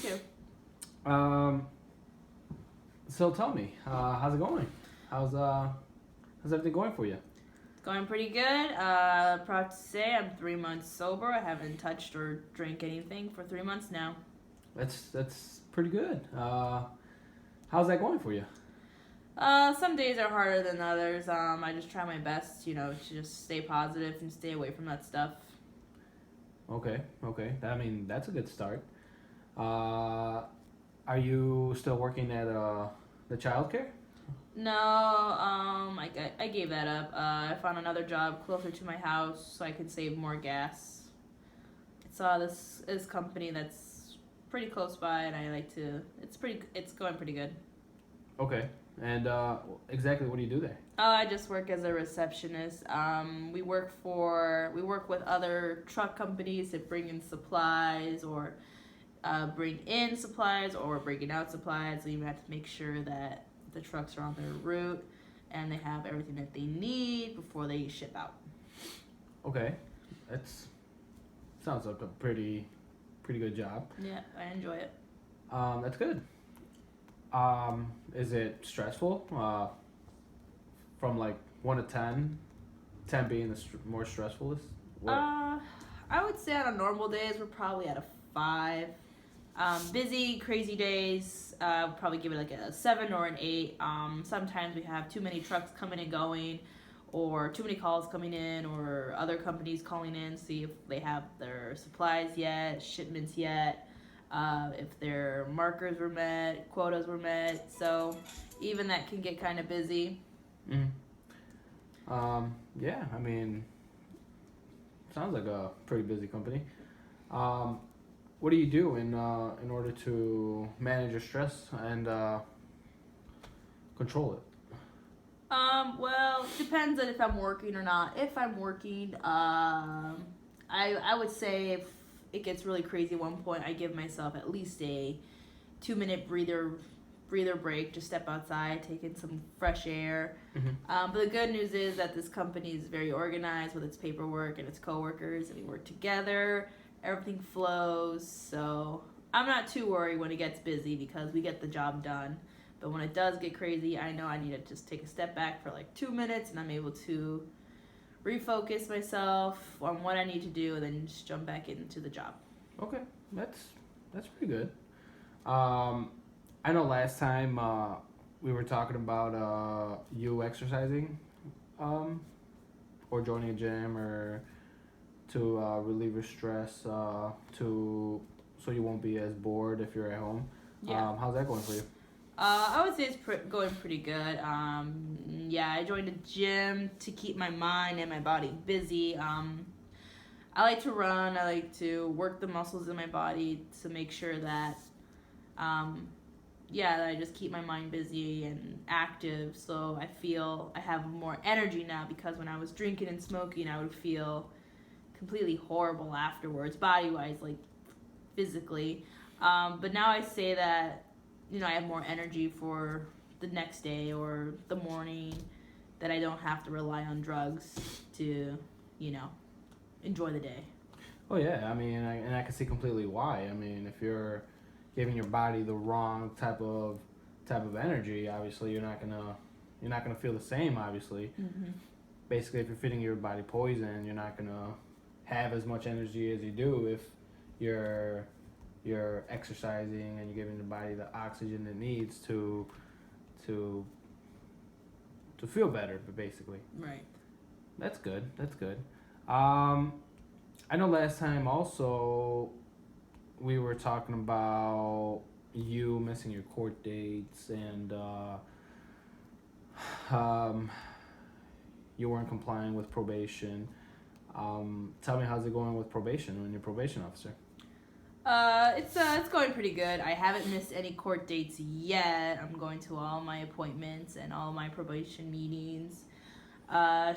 Too. Um, so tell me, how's it going? How's everything going for you? It's going pretty good. Proud to say I'm 3 months sober. I haven't touched or drank anything for 3 months now. That's pretty good. How's that going for you? Some days are harder than others. I just try my best, to just stay positive and stay away from that stuff. Okay. I mean, that's a good start. Uh, are you still working at the childcare? No, I gave that up. I found another job closer to my house so I could save more gas. I saw this company that's pretty close by, and I like to. It's going pretty good. Okay. And exactly what do you do there? I just work as a receptionist. We work with other truck companies that bring in supplies or bring in supplies or bringing out supplies. So you have to make sure that the trucks are on their route and they have everything that they need before they ship out. Okay, that's sounds like a pretty good job. Yeah, I enjoy it. That's good. Is it stressful? From like 1 to 10, 10 being the more stressfulest. What? Uh, I would say on a normal days we're probably at a 5. Busy, crazy days, probably give it like a 7 or an 8. Sometimes we have too many trucks coming and going, or too many calls coming in, or other companies calling in, see if they have their supplies yet, shipments yet, if their markers were met, quotas were met. So even that can get kind of busy. Mm. Yeah, I mean, sounds like a pretty busy company. Um, what do you do in order to manage your stress and control it? Well, depends on if I'm working or not. If I'm working, I would say if it gets really crazy at one point, I give myself at least a 2 minute breather break. Just step outside, take in some fresh air. Mm-hmm. But the good news is that this company is very organized with its paperwork and its coworkers, and we work together. Everything flows, so I'm not too worried when it gets busy because we get the job done. But when it does get crazy, I know I need to just take a step back for like 2 minutes, and I'm able to refocus myself on what I need to do, and then just jump back into the job. Okay, that's that's pretty good. Um, I know last time we were talking about you exercising, um, or joining a gym, or to relieve your stress, to so you won't be as bored if you're at home. Yeah. How's that going for you? I would say it's going pretty good. Yeah, I joined a gym to keep my mind and my body busy. I like to run. I like to work the muscles in my body to make sure that, um, yeah, that I just keep my mind busy and active. So I feel I have more energy now because when I was drinking and smoking, I would feel completely horrible afterwards, body wise, like physically. But now I say that, I have more energy for the next day or the morning, that I don't have to rely on drugs to, you know, enjoy the day. Oh yeah, I mean, and I can see completely why. I mean, if you're giving your body the wrong type of energy, obviously you're not gonna feel the same. Obviously, Mm-hmm. basically, if you're feeding your body poison, you're not gonna have as much energy as you do if you're you're exercising and you're giving the body the oxygen it needs to to feel better. But basically, Right. that's good. That's good. Um, I know last time also we were talking about you missing your court dates and um, you weren't complying with probation. Tell me, how's it going with probation when you're probation officer? It's going pretty good. I haven't missed any court dates yet. I'm going to all my appointments and all my probation meetings.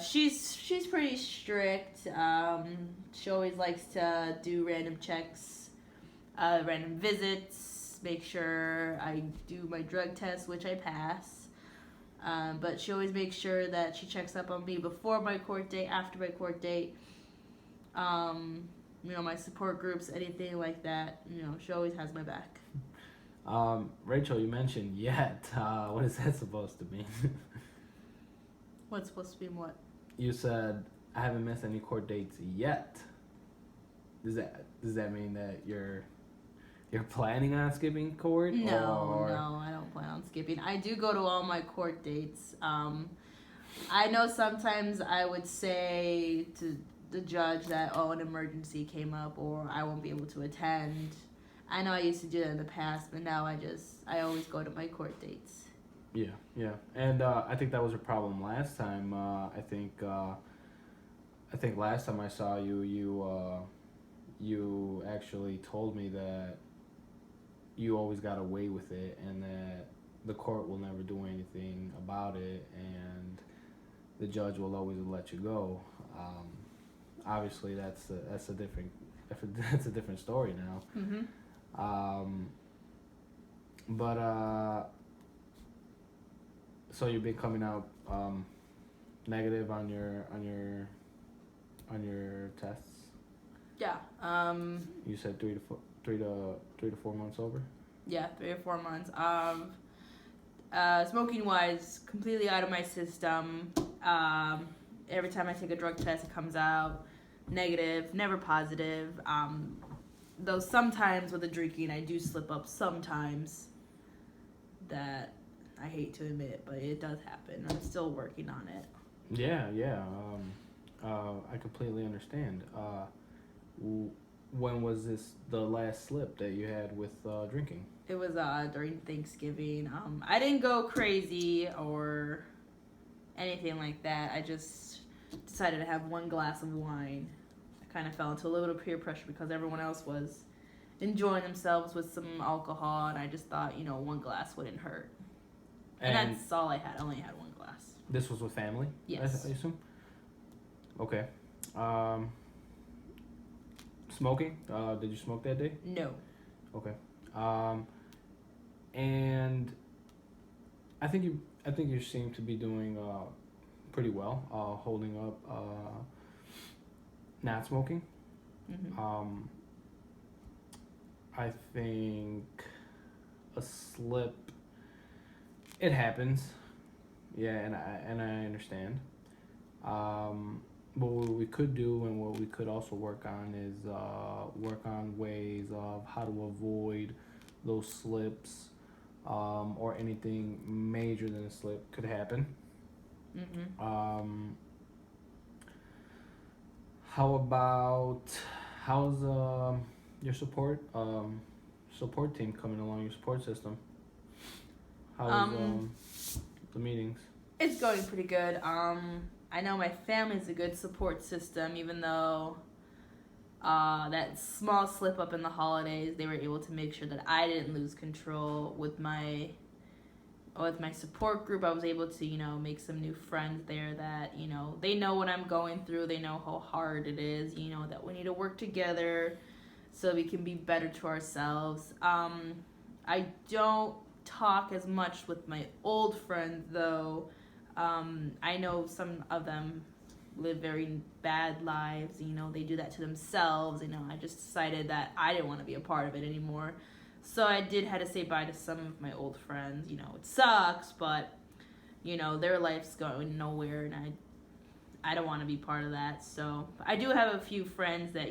She's pretty strict. She always likes to do random checks, random visits, make sure I do my drug test, which I pass. But she always makes sure that she checks up on me before my court date, after my court date. Um, my support groups, anything like that. She always has my back. Racheal, you mentioned yet. What is that supposed to mean? What's supposed to be what? You said I haven't missed any court dates yet. Does that mean that you're planning on skipping court? No, I don't plan on skipping. I do go to all my court dates. I know sometimes I would say to the judge that an emergency came up or I won't be able to attend. I know I used to do that in the past, but now I always go to my court dates. Yeah, and I think that was a problem last time. I think last time I saw you, you actually told me that you always got away with it, and that the court will never do anything about it, and the judge will always let you go. Obviously, that's a different story now. Mm-hmm. But so you've been coming out negative on your tests. Yeah. You said 3 to 4 months over. Yeah, 3 or 4 months. Smoking wise, completely out of my system. Every time I take a drug test, it comes out negative, never positive. Though sometimes with the drinking, I do slip up sometimes. That I hate to admit, but it does happen. I'm still working on it. Yeah. I completely understand. When was the last slip that you had with drinking? It was during Thanksgiving. I didn't go crazy or anything like that. I just decided to have 1 glass of wine. I kind of fell into a little bit of peer pressure because everyone else was enjoying themselves with some alcohol, and I just thought, 1 glass wouldn't hurt. And that's all I had. I only had 1 glass. This was with family? Yes. I assume? Okay. Smoking? Did you smoke that day? No. Okay. And I think you seem to be doing pretty well, holding up, not smoking. Mm-hmm. I think a slip, it happens. Yeah, and I understand. But what we could do and what we could also work on is work on ways of how to avoid those slips, or anything major than a slip could happen. Mm-hmm. How's your support team coming along, your support system? How's the meetings? It's going pretty good. I know my family's a good support system, even though that small slip up in the holidays, they were able to make sure that I didn't lose control with my support group. I was able to, make some new friends there that, they know what I'm going through. They know how hard it is, that we need to work together so we can be better to ourselves. I don't talk as much with my old friends, though. I know some of them live very bad lives. They do that to themselves. I just decided that I didn't want to be a part of it anymore. So I did have to say bye to some of my old friends. It sucks, but, their life's going nowhere, and I don't want to be part of that. So I do have a few friends that,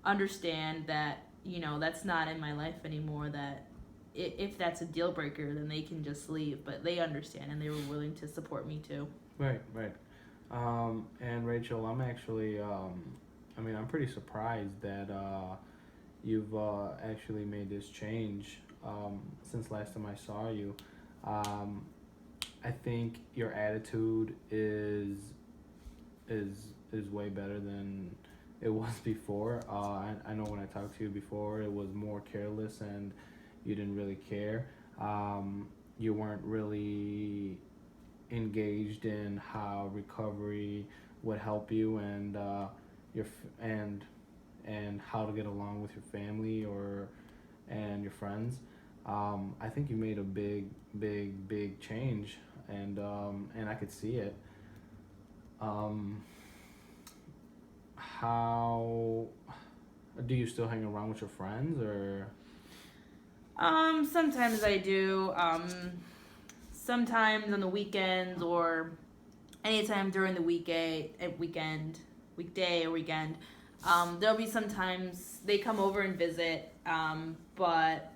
understand that, that's not in my life anymore, that if that's a deal breaker, then they can just leave. But they understand, and they were willing to support me too. Right. And Racheal, I'm actually, I'm pretty surprised that you've actually made this change since last time I saw you. I think your attitude is way better than it was before. I know when I talked to you before, it was more careless and you didn't really care. You weren't really engaged in how recovery would help you and and how to get along with your family and your friends. I think you made a big change, and I could see it. How Do you still hang around with your friends or? Sometimes I do. Sometimes on the weekends or anytime during the weekday or weekend. There'll be sometimes they come over and visit. But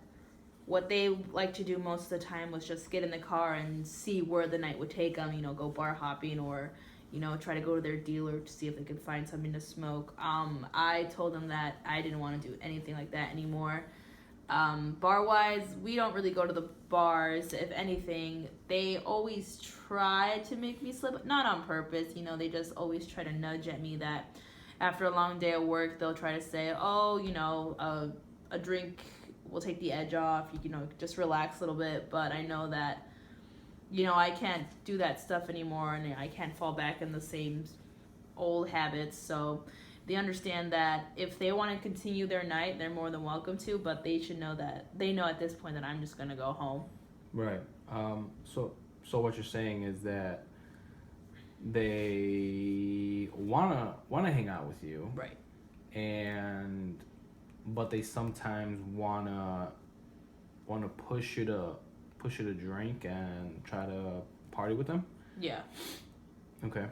what they like to do most of the time was just get in the car and see where the night would take them. Go bar hopping or try to go to their dealer to see if they could find something to smoke. I told them that I didn't want to do anything like that anymore. Bar wise, we don't really go to the bars. If anything, they always try to make me slip, not on purpose. They just always try to nudge at me that after a long day of work, they'll try to say, oh, a drink will take the edge off. Just relax a little bit. But I know that, I can't do that stuff anymore, and I can't fall back in the same old habits. So they understand that if they want to continue their night, they're more than welcome to, but they should know that they know at this point that I'm just going to go home. Right. So what you're saying is that they wanna hang out with you, Right. and but they sometimes wanna push you to drink and try to party with them. Yeah. Okay.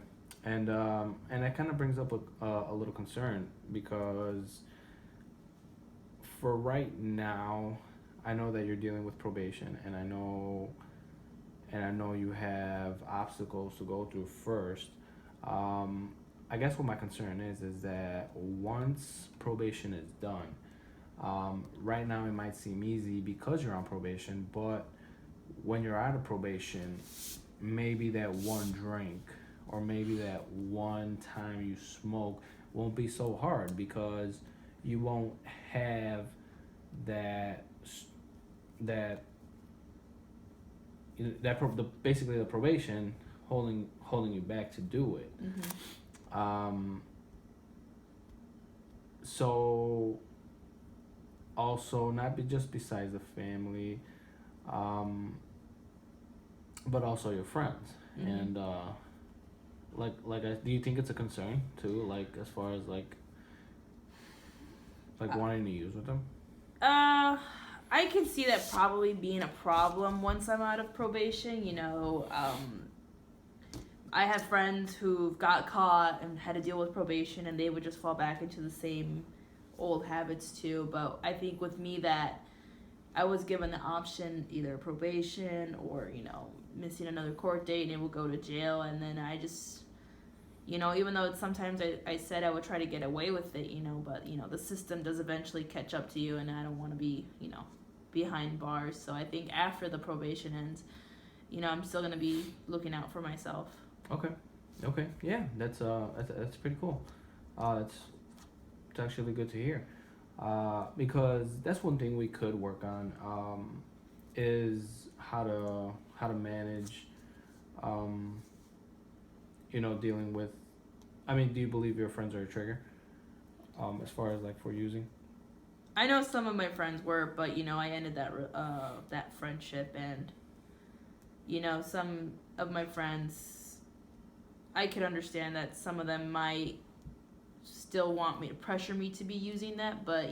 And that kind of brings up a little concern because for right now, I know that you're dealing with probation, and I know you have obstacles to go through first. I guess what my concern is that once probation is done, right now it might seem easy because you're on probation, but when you're out of probation, maybe that one drink or maybe that one time you smoke won't be so hard because you won't have that basically the probation holding you back to do it. Mm-hmm. So also not just besides the family, but also your friends. Mm-hmm. And do you think it's a concern too, like as far as like wanting to use with them? I can see that probably being a problem once I'm out of probation. I have friends who got caught and had to deal with probation, and they would just fall back into the same old habits too. But I think with me that I was given the option either probation or missing another court date and it will go to jail, and then I just even though sometimes I said I would try to get away with it, but the system does eventually catch up to you, and I don't want to be behind bars. So I think after the probation ends, I'm still gonna be looking out for myself. Okay, yeah, that's pretty cool. It's actually good to hear, because that's one thing we could work on, is how to manage, dealing with. I mean, do you believe your friends are a trigger, as far as like for using? I know some of my friends were, but I ended that friendship, and some of my friends, I could understand that some of them might still want me to pressure me to be using that, but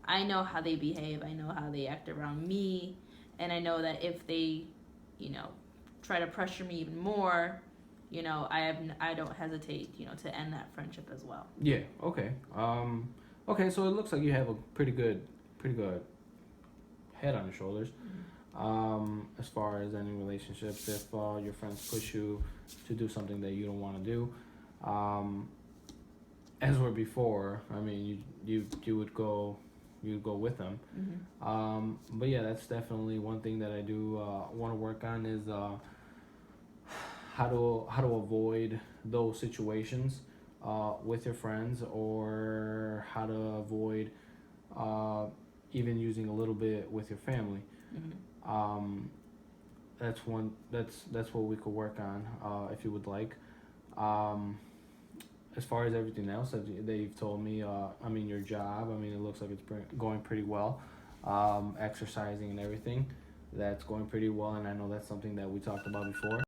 I know how they behave, I know how they act around me, and I know that if they try to pressure me even more, I don't hesitate to end that friendship as well. Yeah. Okay. Okay. So it looks like you have a pretty good head on your shoulders. As far as any relationships, if your friends push you to do something that you don't want to do, as were before, I mean, you would go with them. Mm-hmm. But yeah, that's definitely one thing that I do want to work on is how to avoid those situations with your friends, or how to avoid even using a little bit with your family. Mm-hmm. That's what we could work on, if you would like. As far as everything else that you've told me, I mean, your job, I mean, it looks like it's going pretty well. Exercising and everything, that's going pretty well, and I know that's something that we talked about before.